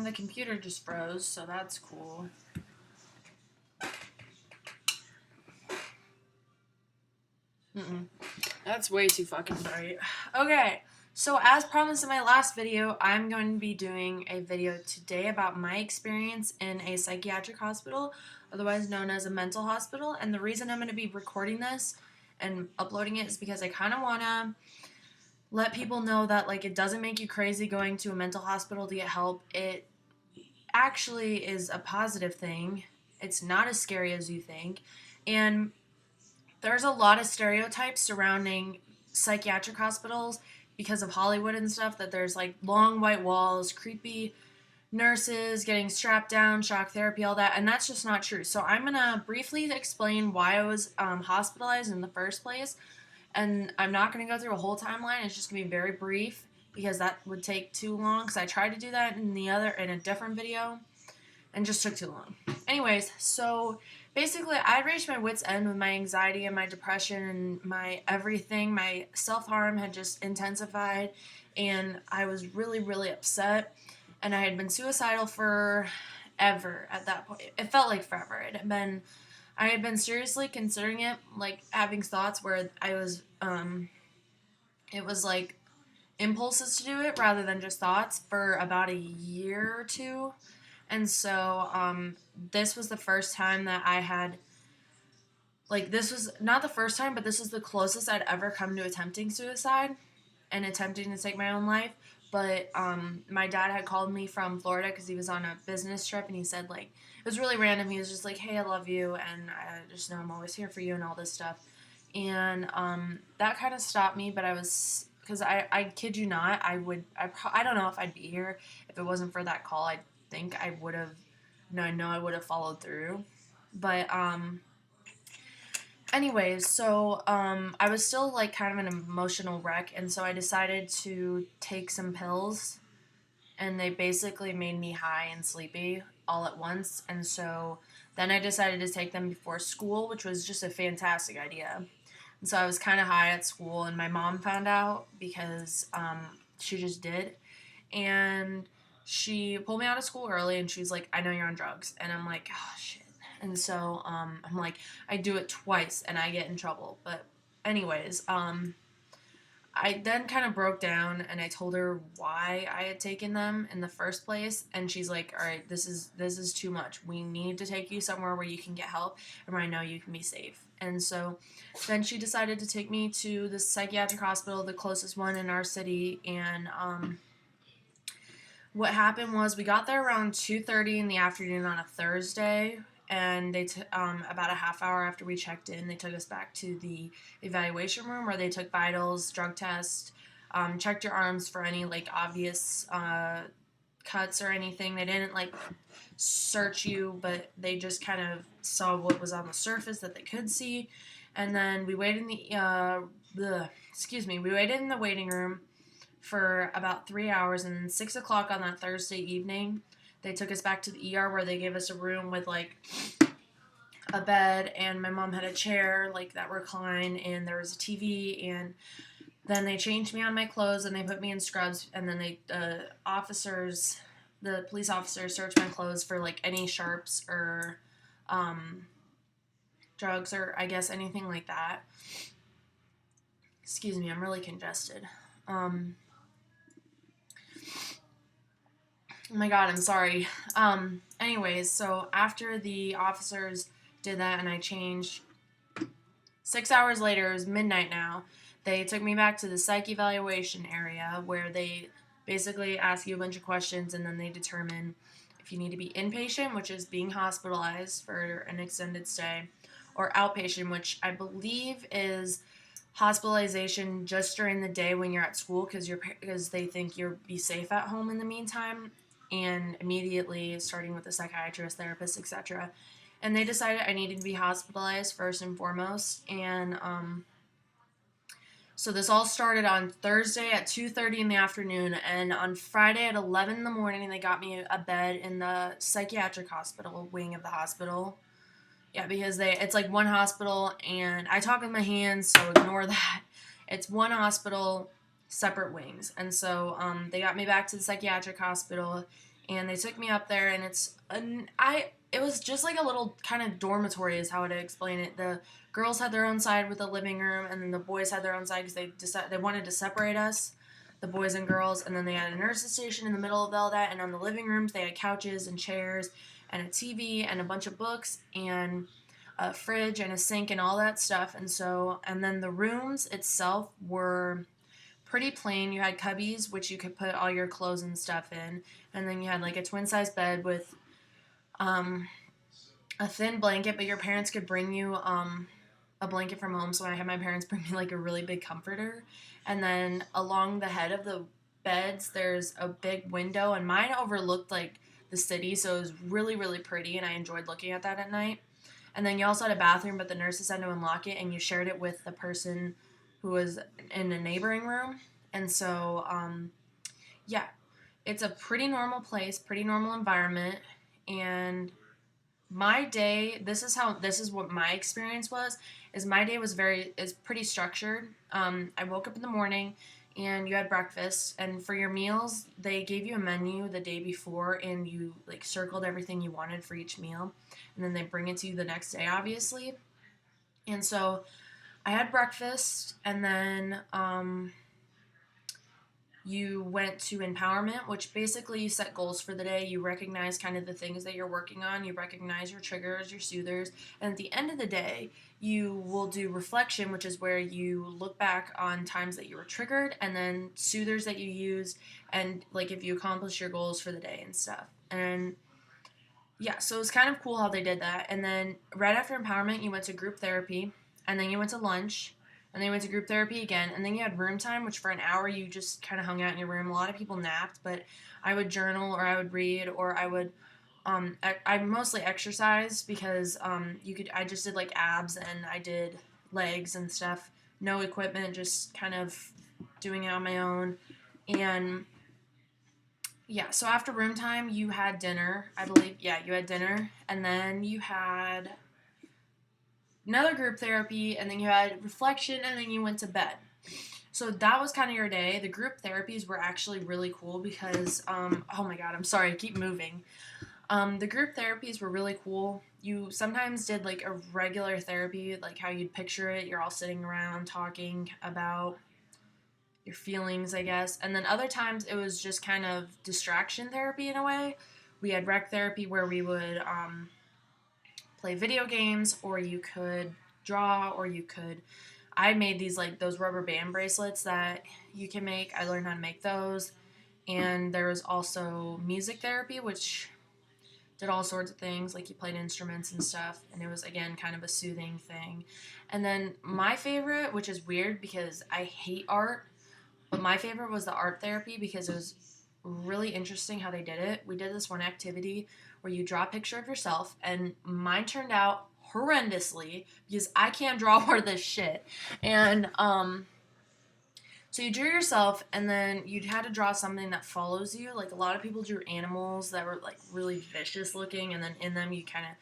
The computer just froze, so that's cool. That's way too fucking bright. Okay, so as promised in my last video, I'm going to be doing a video today about my experience in a psychiatric hospital, otherwise known as a mental hospital. And the reason I'm going to be recording this and uploading it is because I kind of want to let people know that, like, it doesn't make you crazy going to a mental hospital to get help. It actually is a positive thing. It's not as scary as you think. And there's a lot of stereotypes surrounding psychiatric hospitals because of Hollywood and stuff, that there's like long white walls, creepy nurses getting strapped down, shock therapy, all that, and that's just not true. So I'm going to briefly explain why I was hospitalized in the first place, and I'm not going to go through a whole timeline. It's just going to be very brief because that would take too long, because I tried to do that in a different video and just took too long. Anyways, so basically I reached my wit's end with my anxiety and my depression and my everything. My self-harm had just intensified, and I was really, really upset, and I had been suicidal forever at that point. It felt like forever. I had been seriously considering it, like having thoughts where I was, it was like impulses to do it rather than just thoughts, for about a year or two. And so this was the first time that I had, like, this was not the first time, but this is the closest I'd ever come to attempting suicide and attempting to take my own life. But my dad had called me from Florida because he was on a business trip, and he said, like, it was really random. He was just like, hey, I love you, and I just know I'm always here for you and all this stuff. And that kind of stopped me, but I was, because I kid you not, I don't know if I'd be here if it wasn't for that call. I think I would have, no, I know I would have followed through. But anyways, so I was still like kind of an emotional wreck, and so I decided to take some pills, and they basically made me high and sleepy all at once. And so then I decided to take them before school, which was just a fantastic idea. And so I was kind of high at school, and my mom found out because she just did. And she pulled me out of school early, and she was like, I know you're on drugs. And I'm like, oh, shit. And so I'm like, I do it twice, and I get in trouble. But anyways, I then kind of broke down, and I told her why I had taken them in the first place, and she's like, all right, this is too much. We need to take you somewhere where you can get help and where I know you can be safe. And so then she decided to take me to the psychiatric hospital, the closest one in our city. And what happened was, we got there around 2:30 in the afternoon on a Thursday, and they about a half hour after we checked in, they took us back to the evaluation room where they took vitals, drug tests, checked your arms for any like obvious cuts or anything. They didn't like search you, but they just kind of saw what was on the surface that they could see. And then we waited in we waited in the waiting room for about 3 hours, and then 6 o'clock on that Thursday evening, they took us back to the ER where they gave us a room with like a bed, and my mom had a chair like that reclined, and there was a TV, and then they changed me on my clothes, and they put me in scrubs, and then the police officers searched my clothes for like any sharps or drugs, or I guess anything like that. Excuse me, I'm really congested. Oh my god, I'm sorry. Anyways, so after the officers did that and I changed, 6 hours later, it was midnight now, they took me back to the psych evaluation area where they basically ask you a bunch of questions, and then they determine if you need to be inpatient, which is being hospitalized for an extended stay, or outpatient, which I believe is hospitalization just during the day when you're at school, because they think you'll be safe at home in the meantime, and immediately starting with a psychiatrist, therapist, etc. And they decided I needed to be hospitalized first and foremost. And so this all started on Thursday at 2:30 in the afternoon, and on Friday at 11 in the morning, they got me a bed in the psychiatric hospital wing of the hospital. Yeah, because it's like one hospital, and I talk with my hands, so ignore that. It's one hospital, separate wings. And so they got me back to the psychiatric hospital, and they took me up there, and it was just like a little kind of dormitory is how to explain it. The girls had their own side with the living room, and then the boys had their own side because they wanted to separate us, the boys and girls, and then they had a nurse's station in the middle of all that, and on the living rooms they had couches and chairs and a TV and a bunch of books and a fridge and a sink and all that stuff. And then the rooms itself were pretty plain. You had cubbies, which you could put all your clothes and stuff in, and then you had like a twin size bed with a thin blanket, but your parents could bring you a blanket from home. So I had my parents bring me like a really big comforter, and then along the head of the beds there's a big window, and mine overlooked like the city, so it was really really pretty, and I enjoyed looking at that at night. And then you also had a bathroom, but the nurses had to unlock it, and you shared it with the person who was in a neighboring room. And so, yeah, it's a pretty normal place, pretty normal environment. And my day, this is what my experience was, is my day is pretty structured. I woke up in the morning, and you had breakfast, and for your meals they gave you a menu the day before, and you like circled everything you wanted for each meal, and then they bring it to you the next day, obviously. And so I had breakfast, and then you went to empowerment, which basically you set goals for the day. You recognize kind of the things that you're working on. You recognize your triggers, your soothers. And at the end of the day, you will do reflection, which is where you look back on times that you were triggered, and then soothers that you used, and like if you accomplish your goals for the day and stuff. And yeah, so it was kind of cool how they did that. And then right after empowerment, you went to group therapy, and then you went to lunch, and then you went to group therapy again, and then you had room time, which for an hour you just kind of hung out in your room. A lot of people napped, but I would journal, or I would read, or I would I mostly exercised because I just did like abs, and I did legs and stuff. No equipment, just kind of doing it on my own. And yeah, so after room time, you had dinner, I believe. Yeah, you had dinner, and then you had another group therapy, and then you had reflection, and then you went to bed. So that was kind of your day. The group therapies were actually really cool because, oh my god, I'm sorry, I keep moving. The group therapies were really cool. You sometimes did like a regular therapy, like how you'd picture it. You're all sitting around talking about your feelings, I guess. And then other times it was just kind of distraction therapy in a way. We had rec therapy where we would play video games, or you could draw, or you could. I made these like those rubber band bracelets that you can make. I learned how to make those. And there was also music therapy, which did all sorts of things, like you played instruments and stuff, and it was again kind of a soothing thing. And then my favorite, which is weird because I hate art, but my favorite was the art therapy because it was really interesting how they did it. We did this one activity where you draw a picture of yourself, and mine turned out horrendously because I can't draw worth this shit. And so you drew yourself, and then you had to draw something that follows you. Like a lot of people drew animals that were like really vicious looking, and then in them you kind of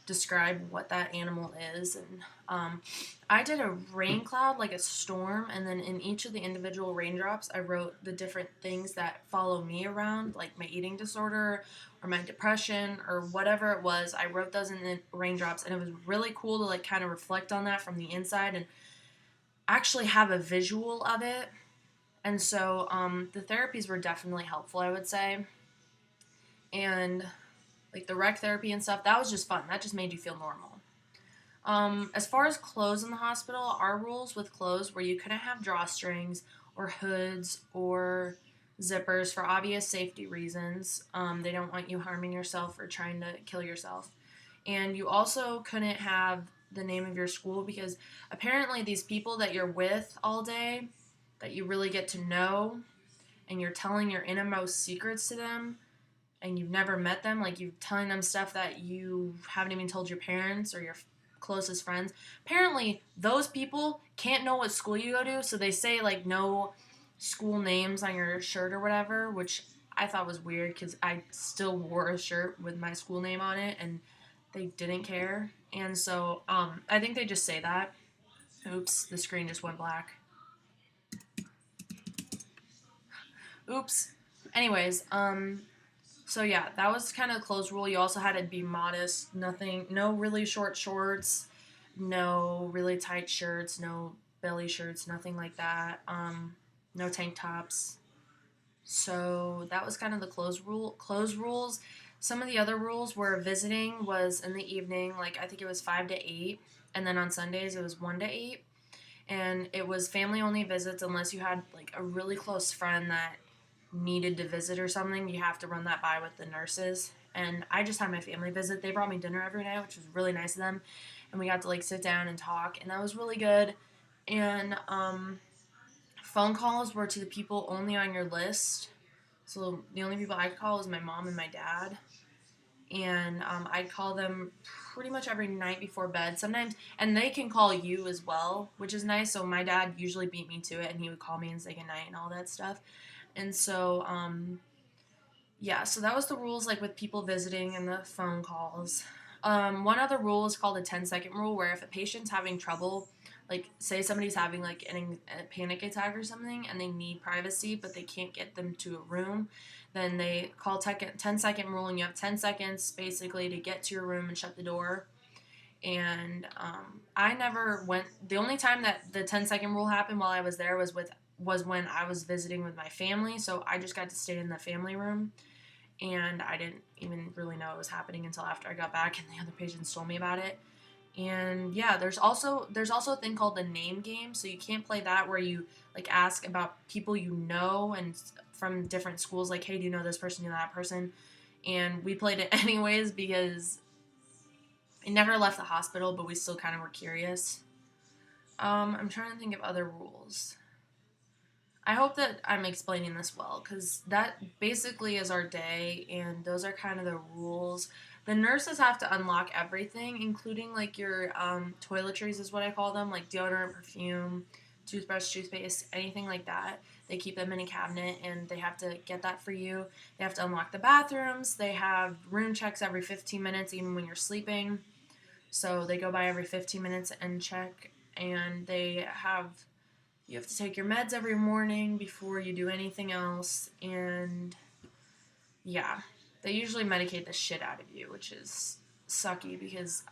describe what that animal is. And I did a rain cloud, like a storm, and then in each of the individual raindrops I wrote the different things that follow me around, like my eating disorder or my depression or whatever it was. I wrote those in the raindrops, and it was really cool to like kind of reflect on that from the inside and actually have a visual of it. And so the therapies were definitely helpful, I would say. And like the rec therapy and stuff, that was just fun. That just made you feel normal. As far as clothes in the hospital, our rules with clothes were you couldn't have drawstrings or hoods or zippers for obvious safety reasons. They don't want you harming yourself or trying to kill yourself. And you also couldn't have the name of your school because apparently these people that you're with all day, that you really get to know, and you're telling your innermost secrets to them, and you've never met them, like you're telling them stuff that you haven't even told your parents or your closest friends. Apparently, those people can't know what school you go to, so they say like no school names on your shirt or whatever, which I thought was weird because I still wore a shirt with my school name on it, and they didn't care. And so I think they just say that. Oops, the screen just went black. Oops. Anyways, So yeah, that was kind of a clothes rule. You also had to be modest. Nothing, no really short shorts, no really tight shirts, no belly shirts, nothing like that. No tank tops. So that was kind of the clothes rules. Some of the other rules were visiting was in the evening, like I think it was 5 to 8, and then on Sundays it was 1 to 8, and it was family only visits unless you had like a really close friend that needed to visit or something. You have to run that by with the nurses. And I just had my family visit. They brought me dinner every night, which was really nice of them, and we got to like sit down and talk, and that was really good. And phone calls were to the people only on your list. So the only people I'd call was my mom and my dad. And I'd call them pretty much every night before bed sometimes. And they can call you as well, which is nice. So my dad usually beat me to it, and he would call me and say goodnight and all that stuff. And so, yeah, so that was the rules like with people visiting and the phone calls. One other rule is called a 10-second rule, where if a patient's having trouble, like say somebody's having like a panic attack or something and they need privacy but they can't get them to a room, then they call 10-second rule, and you have 10 seconds basically to get to your room and shut the door. And I never went. The only time that the 10-second rule happened while I was there was when I was visiting with my family, so I just got to stay in the family room, and I didn't even really know it was happening until after I got back and the other patients told me about it. And yeah, there's also a thing called the name game, so you can't play that where you like ask about people you know and from different schools, like, hey, do you know this person, do you know that person? And we played it anyways because it never left the hospital, but we still kind of were curious. I'm trying to think of other rules. I hope that I'm explaining this well, because that basically is our day, and those are kind of the rules. The nurses have to unlock everything, including like your toiletries, is what I call them, like deodorant, perfume, toothbrush, toothpaste, anything like that. They keep them in a cabinet, and they have to get that for you. They have to unlock the bathrooms. They have room checks every 15 minutes, even when you're sleeping. So they go by every 15 minutes and check, and they have you have to take your meds every morning before you do anything else, and yeah, they usually medicate the shit out of you, which is sucky because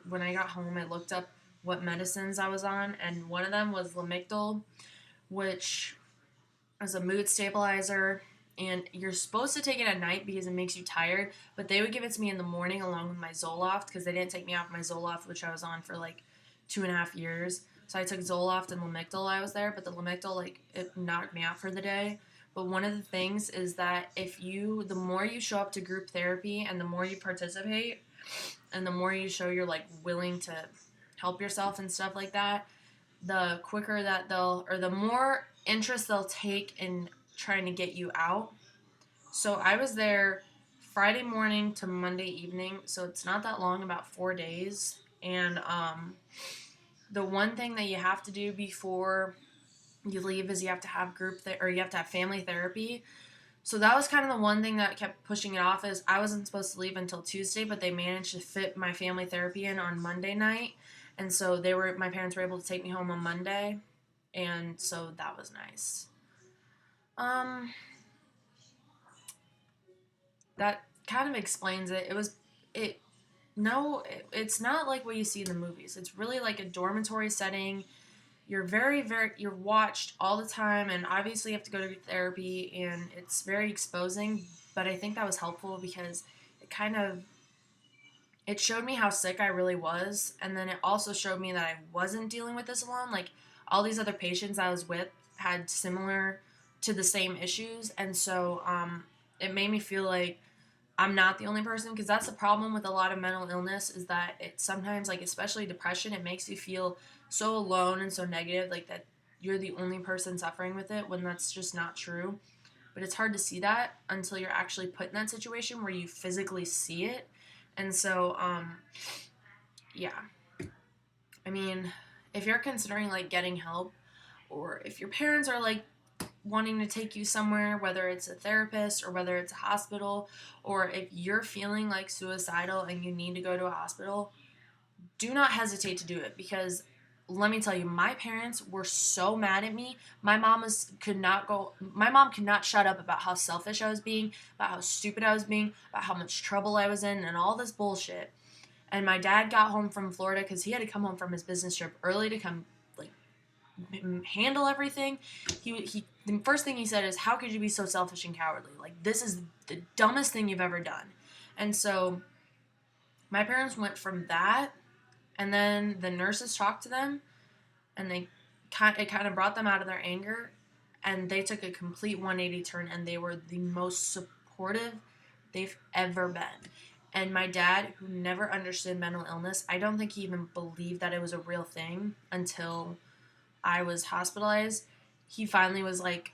when I got home, I looked up what medicines I was on, and one of them was Lamictal, which is a mood stabilizer, and you're supposed to take it at night because it makes you tired, but they would give it to me in the morning along with my Zoloft because they didn't take me off my Zoloft, which I was on for like 2.5 years. So I took Zoloft and Lamictal while I was there, but the Lamictal, like, it knocked me out for the day. But one of the things is that the more you show up to group therapy and the more you participate and the more you show you're like willing to help yourself and stuff like that, the quicker that the more interest they'll take in trying to get you out. So I was there Friday morning to Monday evening, so it's not that long, about 4 days. And the one thing that you have to do before you leave is you have to have or you have to have family therapy. So that was kind of the one thing that kept pushing it off, is I wasn't supposed to leave until Tuesday, but they managed to fit my family therapy in on Monday night. And so my parents were able to take me home on Monday, and so that was nice. Um, that kind of explains it. It no, it's not like what you see in the movies. It's really like a dormitory setting. You're you're watched all the time, and obviously you have to go to therapy, and it's very exposing, but I think that was helpful because it showed me how sick I really was, and then it also showed me that I wasn't dealing with this alone. Like, all these other patients I was with had similar to the same issues, and so it made me feel like I'm not the only person, because that's the problem with a lot of mental illness, is that it sometimes, like especially depression, it makes you feel so alone and so negative, like that you're the only person suffering with it, when that's just not true. But it's hard to see that until you're actually put in that situation where you physically see it. And so yeah, I mean, if you're considering like getting help, or if your parents are like wanting to take you somewhere, whether it's a therapist or whether it's a hospital, or if you're feeling like suicidal and you need to go to a hospital, do not hesitate to do it, because let me tell you, my parents were so mad at me. My mom could not shut up about how selfish I was being, about how stupid I was being, about how much trouble I was in, and all this bullshit. And my dad got home from Florida because he had to come home from his business trip early to come like handle everything. He the first thing he said is, "How could you be so selfish and cowardly? Like, this is the dumbest thing you've ever done." And so my parents went from that, and then the nurses talked to them, and it kind of brought them out of their anger, and they took a complete 180 turn, and they were the most supportive they've ever been. And my dad, who never understood mental illness, I don't think he even believed that it was a real thing until I was hospitalized. He finally was like,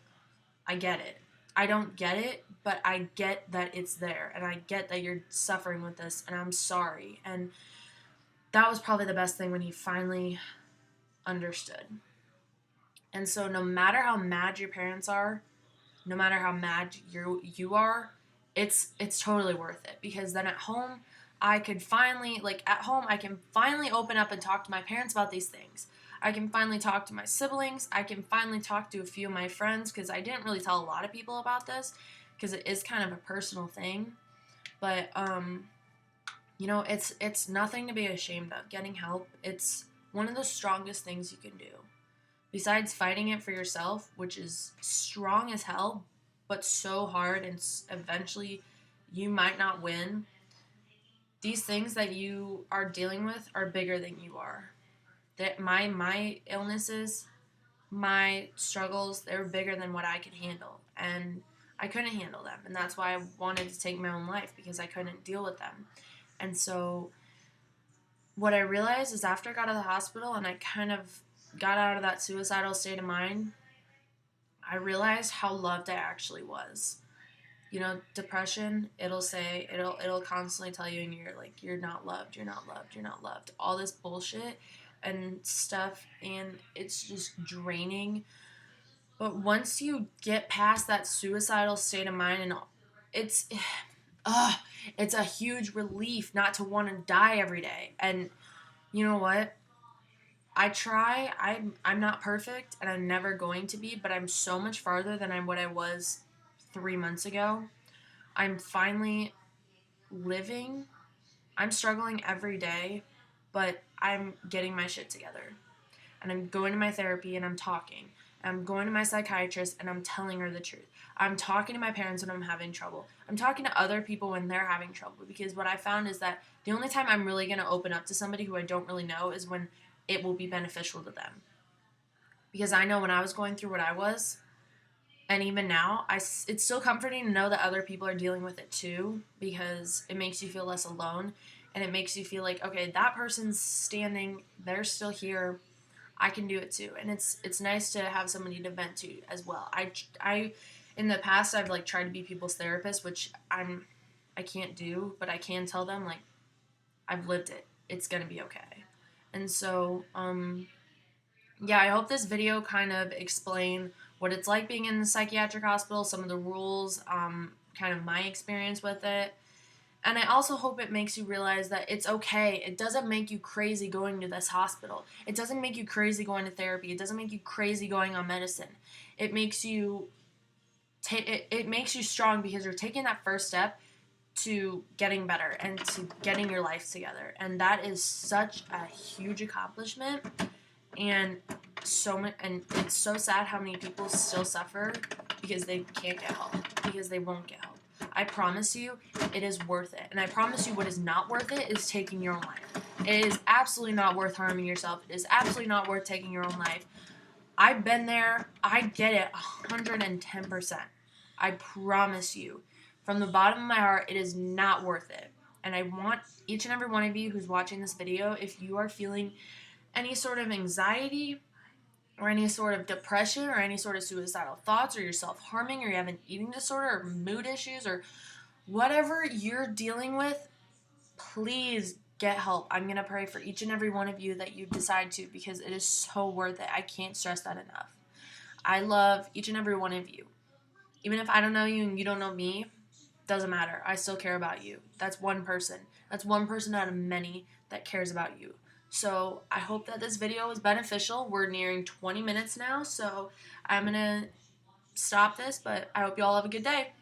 I get it. I don't get it, but I get that it's there, and I get that you're suffering with this, and I'm sorry. And that was probably the best thing when he finally understood. And so no matter how mad your parents are, no matter how mad you are, it's totally worth it, because then at home I can finally open up and talk to my parents about these things. I can finally talk to my siblings. I can finally talk to a few of my friends, because I didn't really tell a lot of people about this because it is kind of a personal thing. But it's nothing to be ashamed of. Getting help, it's one of the strongest things you can do. Besides fighting it for yourself, which is strong as hell, but so hard, and eventually you might not win. These things that you are dealing with are bigger than you are. That my illnesses, my struggles, they were bigger than what I could handle, and I couldn't handle them, and that's why I wanted to take my own life, because I couldn't deal with them. And so what I realized is, after I got out of the hospital and I kind of got out of that suicidal state of mind, I realized how loved I actually was. Depression, it'll constantly tell you in your ear, like, you're not loved, you're not loved, you're not loved. All this bullshit and stuff, and it's just draining. But once you get past that suicidal state of mind, and it's it's a huge relief not to want to die every day. And you know what? I'm not perfect, and I'm never going to be, but I'm so much farther than what I was 3 months ago. I'm finally living. I'm struggling every day, but I'm getting my shit together. And I'm going to my therapy, and I'm talking. And I'm going to my psychiatrist, and I'm telling her the truth. I'm talking to my parents when I'm having trouble. I'm talking to other people when they're having trouble, because what I found is that the only time I'm really going to open up to somebody who I don't really know is when it will be beneficial to them. Because I know when I was going through what I was, and even now, it's still comforting to know that other people are dealing with it too, because it makes you feel less alone, and it makes you feel like, okay, that person's standing, they're still here, I can do it too. And it's nice to have somebody to vent to as well. I in the past, I've like tried to be people's therapist, which I can't do, but I can tell them, like, I've lived it. It's gonna be okay. And so, yeah, I hope this video kind of explained what it's like being in the psychiatric hospital, some of the rules, kind of my experience with it. And I also hope it makes you realize that it's okay. It doesn't make you crazy going to this hospital. It doesn't make you crazy going to therapy. It doesn't make you crazy going on medicine. It makes you it makes you strong, because you're taking that first step to getting better and to getting your life together. And that is such a huge accomplishment. And and it's so sad how many people still suffer because they can't get help, because they won't get help. I promise you, it is worth it. And I promise you, what is not worth it is taking your own life. It is absolutely not worth harming yourself. It is absolutely not worth taking your own life. I've been there. I get it 110%. I promise you, from the bottom of my heart, it is not worth it. And I want each and every one of you who's watching this video, if you are feeling any sort of anxiety or any sort of depression or any sort of suicidal thoughts, or you're self-harming, or you have an eating disorder or mood issues, or whatever you're dealing with, please get help. I'm going to pray for each and every one of you that you decide to, because it is so worth it. I can't stress that enough. I love each and every one of you. Even if I don't know you and you don't know me, doesn't matter. I still care about you. That's one person. That's one person out of many that cares about you. So I hope that this video was beneficial. We're nearing 20 minutes now, so I'm going to stop this, but I hope you all have a good day.